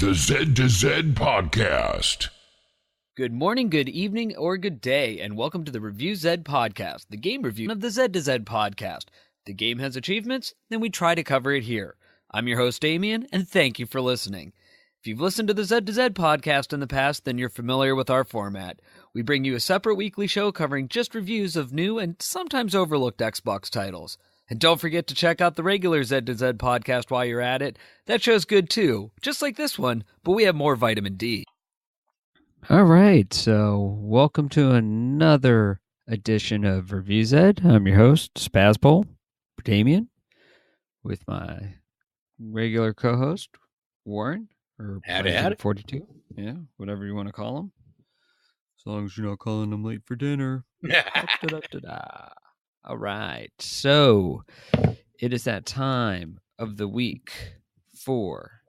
The Z to Z Podcast. Good morning, good evening, or good day, and welcome to the ReviewZed Podcast, the game review of the Z to Z Podcast. If the game has achievements, then we try to cover it here. I'm your host, Damien, and thank you for listening. If you've listened to the Z to Z Podcast in the past, then you're familiar with our format. We bring you a separate weekly show covering just reviews of new and sometimes overlooked Xbox titles. And don't forget to check out the regular Z to Z Podcast while you're at it. That show's good too, just like this one, but we have more vitamin D. All right, so welcome to another edition of ReviewZed. I'm your host, Spazpol, Damien, with my regular co-host, Warren, or Howdy. 42. Yeah, whatever you want to call him. As long as you're not calling him late for dinner. Da-da-da-da-da. All right, so it is that time of the week for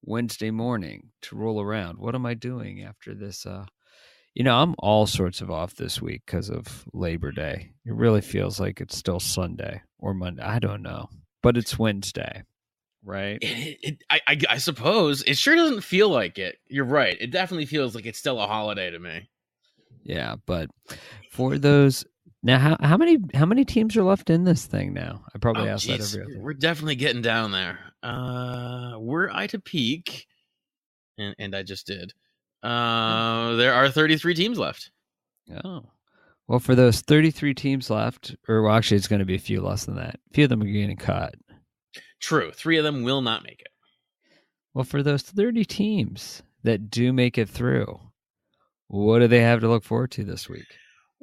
Wednesday morning to roll around. What am I doing after this? I'm all sorts of off this week because of Labor Day. It really feels like it's still Sunday or Monday. I don't know, but it's Wednesday, right? I suppose it sure doesn't feel like it. You're right. It definitely feels like it's still a holiday to me. Yeah, but for those now, how many teams are left in this thing now? I probably ask that every other. We're definitely getting down there. Were I to peek, and I just did. There are 33 teams left. Oh, well, for those 33 teams left, or well, actually, it's going to be a few less than that. A few of them are getting cut. True. 3 of them will not make it. Well, for those 30 teams that do make it through, what do they have to look forward to this week?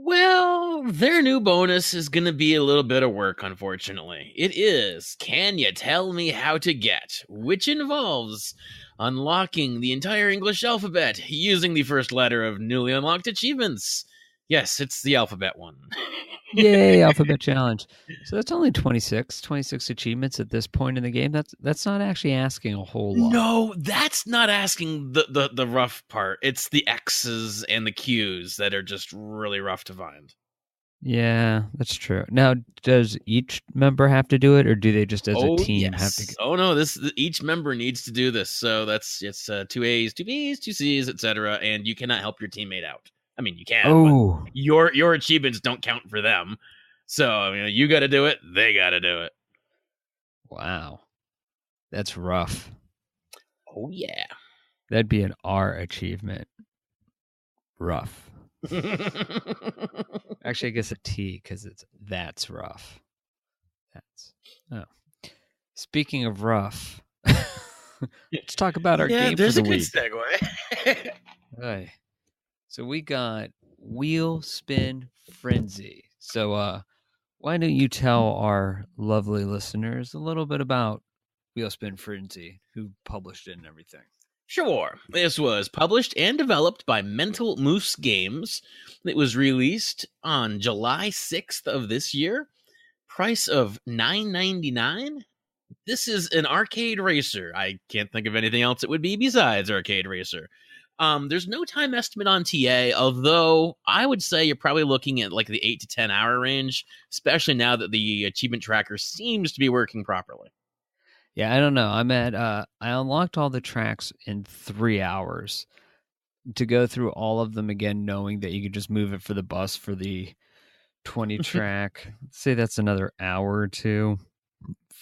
Well, their new bonus is going to be a little bit of work, unfortunately. It is, can you tell me how to get, which involves unlocking the entire English alphabet using the first letter of newly unlocked achievements. Yes, it's the alphabet one. Yay, alphabet challenge. So that's only 26 achievements at this point in the game. That's not actually asking a whole lot. No, that's not asking the rough part. It's the X's and the Q's that are just really rough to find. Yeah, that's true. Now, does each member have to do it, or do they just as a team have to? Oh no, each member needs to do this. So it's 2 A's, 2 B's, 2 C's, etc. And you cannot help your teammate out. I mean, you can. Oh, but your achievements don't count for them. So I mean, you got to do it. They got to do it. Wow, that's rough. Oh yeah, that'd be an R achievement. Rough. Actually, I guess a T because that's rough. Speaking of rough, let's talk about our game for the week. There's a good segue. Right. So we got Wheelspin Frenzy. So why don't you tell our lovely listeners a little bit about Wheelspin Frenzy, who published it and everything? Sure. This was published and developed by Mental Moose Games. It was released on July 6th of this year. Price of $9.99. This is an arcade racer. I can't think of anything else it would be besides arcade racer. There's no time estimate on TA, although I would say you're probably looking at like the 8 to 10 hour range, especially now that the achievement tracker seems to be working properly. Yeah, I don't know. I unlocked all the tracks in 3 hours to go through all of them again, knowing that you could just move it for the bus for the 20 track. Say that's another hour or two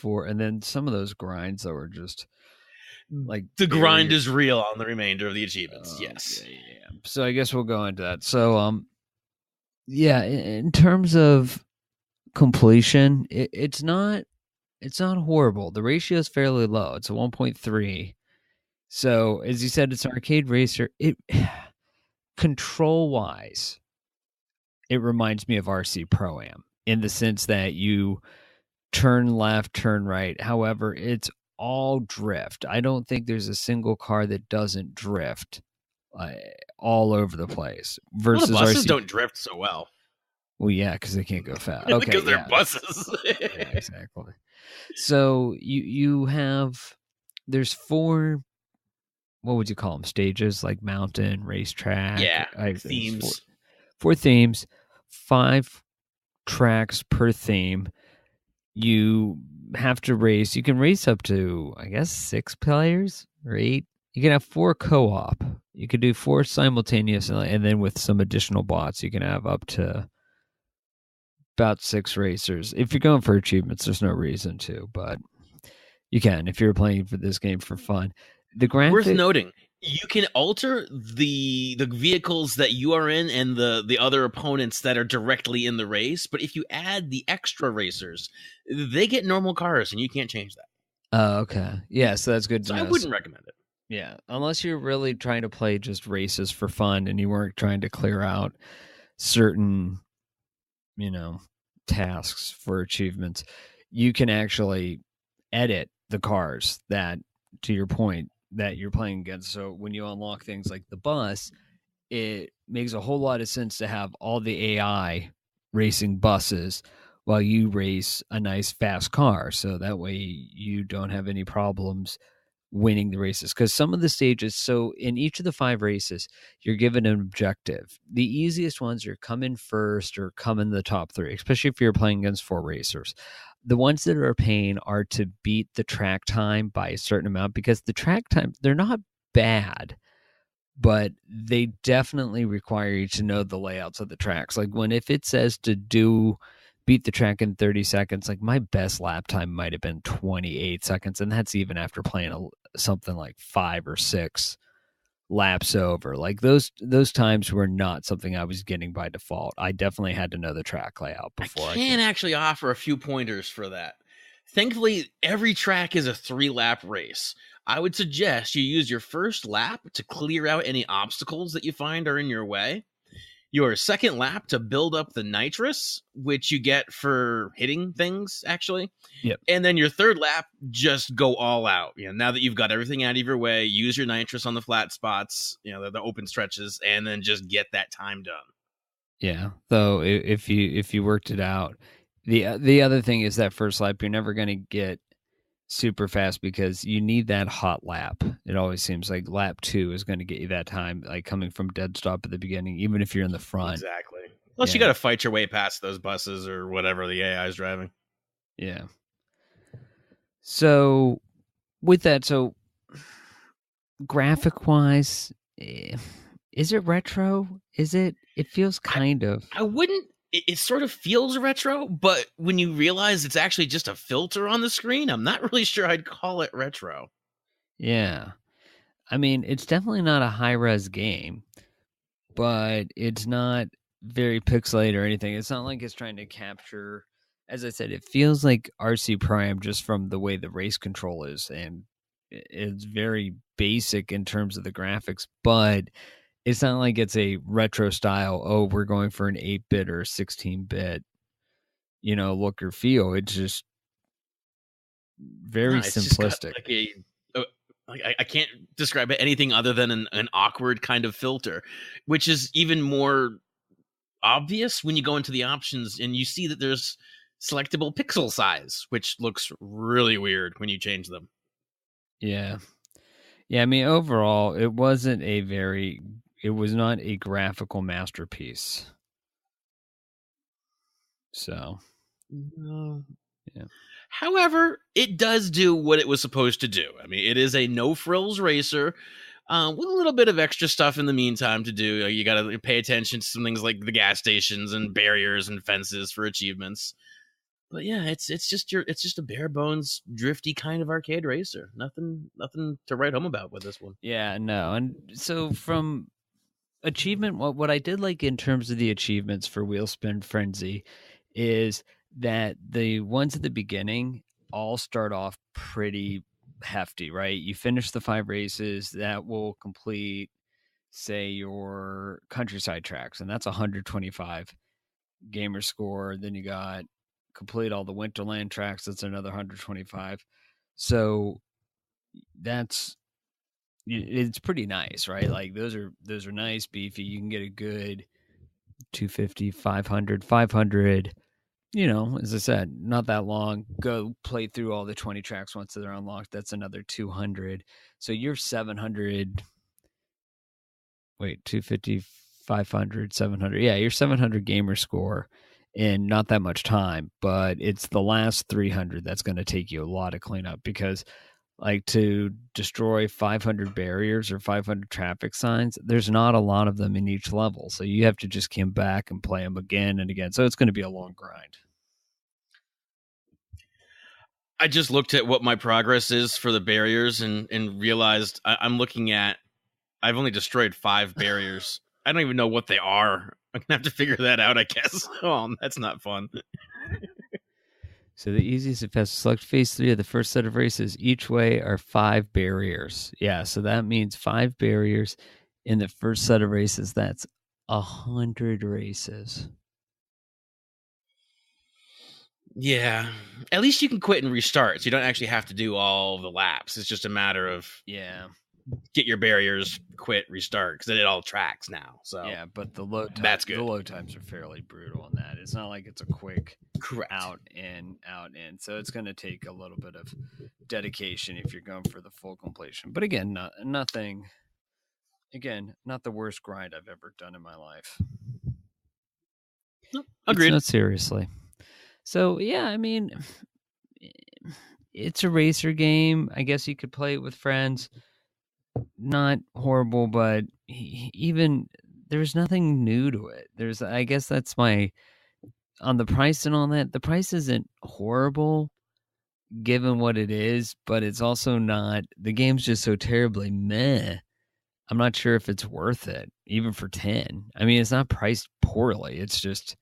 and then some of those grinds that were just like the grind is real on the remainder of the achievements. Yes. Yeah. So I guess we'll go into that. So, in terms of completion, it's not horrible. The ratio is fairly low. It's a 1.3. So as you said, it's an arcade racer. Control wise, it reminds me of RC Pro-Am in the sense that you turn left, turn right. However, it's all drift. I don't think there's a single car that doesn't drift all over the place. Versus the buses RC... don't drift so well. Well, yeah, because they can't go fast. Okay, because they're buses. Yeah, exactly. So there's 4, what would you call them? Stages, like mountain, racetrack. Yeah, themes. 4 themes, 5 tracks per theme. You have to race. You can race up to, I guess, 6 players or 8. You can have 4 co-op. You could do 4 simultaneous, and then with some additional bots, you can have up to about 6 racers. If you're going for achievements, there's no reason to, but you can if you're playing for this game for fun. The graphic, worth noting, you can alter the vehicles that you are in and the other opponents that are directly in the race. But if you add the extra racers, they get normal cars, and you can't change that. Oh, okay. Yeah, so that's good to So know. I wouldn't recommend it. Yeah, unless you're really trying to play just races for fun and you weren't trying to clear out certain, tasks for achievements, you can actually edit the cars that, to your point, that you're playing against. So when you unlock things like the bus, it makes a whole lot of sense to have all the AI racing buses while you race a nice fast car. So that way you don't have any problems winning the races, because some of the stages, so in each of the 5 races, you're given an objective. The easiest ones are come in first or come in the top 3, especially if you're playing against 4 racers. The ones that are a pain are to beat the track time by a certain amount, because the track time, they're not bad, but they definitely require you to know the layouts of the tracks. Like if it says to beat the track in 30 seconds, like my best lap time might have been 28 seconds. And that's even after playing something like 5 or 6 laps over. Like those times were not something I was getting by default. I definitely had to know the track layout before. I can actually offer a few pointers for that. Thankfully, every track is a 3-lap race. I would suggest you use your first lap to clear out any obstacles that you find are in your way. Your second lap to build up the nitrous, which you get for hitting things, actually. Yep. And then your third lap, just go all out. Now that you've got everything out of your way, use your nitrous on the flat spots, the open stretches, and then just get that time done. Yeah. Though if you worked it out, the other thing is that first lap, you're never going to get super fast because you need that hot lap. It always seems like lap 2 is going to get you that time, like coming from dead stop at the beginning, even if you're in the front. Exactly. Plus, you got to fight your way past those buses or whatever the AI is driving. Yeah. So, with that, graphic-wise, is it retro? Is it? It feels kind of. I wouldn't. It sort of feels retro, but when you realize it's actually just a filter on the screen, I'm not really sure I'd call it retro. Yeah. I mean, it's definitely not a high-res game, but it's not very pixelated or anything. It's not like it's trying to capture, as I said, it feels like RC Prime just from the way the race control is, and it's very basic in terms of the graphics, but it's not like it's a retro style, we're going for an 8-bit or 16-bit, look or feel. It's just very simplistic. I can't describe it anything other than an awkward kind of filter, which is even more obvious when you go into the options and you see that there's selectable pixel size, which looks really weird when you change them. Yeah. Yeah, I mean, overall, it was not a graphical masterpiece. So, yeah. However, it does do what it was supposed to do. I mean, it is a no-frills racer with a little bit of extra stuff in the meantime to do. You got to pay attention to some things like the gas stations and barriers and fences for achievements. But yeah, it's just a bare bones drifty kind of arcade racer. Nothing to write home about with this one. Yeah, no. And so from achievement, what I did like in terms of the achievements for Wheelspin Frenzy is that the ones at the beginning all start off pretty hefty, right? You finish the 5 races, that will complete, say, your countryside tracks, and that's 125 gamer score. Then you got complete all the Winterland tracks, that's another 125. So it's pretty nice, right? Like those are nice, beefy. You can get a good 250, 500, as I said, not that long. Go play through all the 20 tracks once they're unlocked. That's another 200. So you're 700. Wait, 250, 500, 700. Yeah, you're 700 gamer score in not that much time, but it's the last 300 that's going to take you a lot of cleanup, because like to destroy 500 barriers or 500 traffic signs, there's not a lot of them in each level. So you have to just come back and play them again and again. So it's going to be a long grind. I just looked at what my progress is for the barriers and realized I'm looking at, I've only destroyed 5 barriers. I don't even know what they are. I'm going to have to figure that out, I guess. Oh, that's not fun. So the easiest and fastest, select phase 3 of the first set of races. Each way are 5 barriers. Yeah, so that means 5 barriers in the first set of races. That's 100 races. Yeah. At least you can quit and restart, so you don't actually have to do all the laps. It's just a matter of get your barriers, quit, restart, because it all tracks now. So yeah, but the load time, that's good. The load times are fairly brutal on that. It's not like it's a quick out in. So it's going to take a little bit of dedication if you're going for the full completion. But again, nothing. Again, not the worst grind I've ever done in my life. Agreed. Not seriously. So yeah, I mean, it's a racer game. I guess you could play it with friends. Not horrible, but even there's nothing new to it. I guess that's my, on the price and all that, the price isn't horrible given what it is, but it's also not, the game's just so terribly meh. I'm not sure if it's worth it, even for 10. I mean, it's not priced poorly. It's just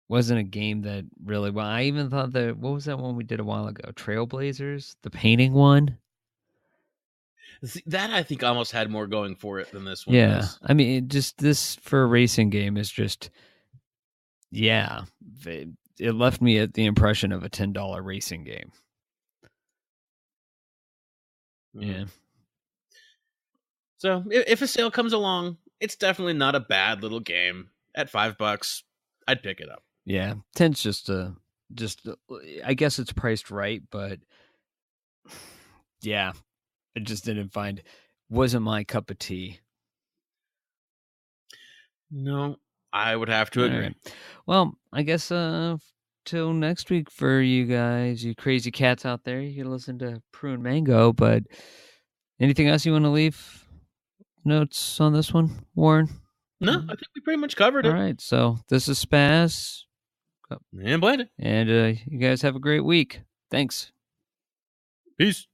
wasn't a game that really, well, I even thought that, what was that one we did a while ago? Trailblazers? The painting one? That I think almost had more going for it than this one. Yeah, does. I mean, this for a racing game is just, yeah, it left me at the impression of a $10 racing game. Yeah. So if a sale comes along, it's definitely not a bad little game. At $5, I'd pick it up. Yeah, 10's just I guess it's priced right, but yeah, I just wasn't my cup of tea. No, I would have to agree. Right. Well, I guess till next week for you guys, you crazy cats out there, you can listen to Prune Mango, but anything else you want to leave notes on this one, Warren? No, I think we pretty much covered it. All right, so this is Spaz. And Blended. And you guys have a great week. Thanks. Peace.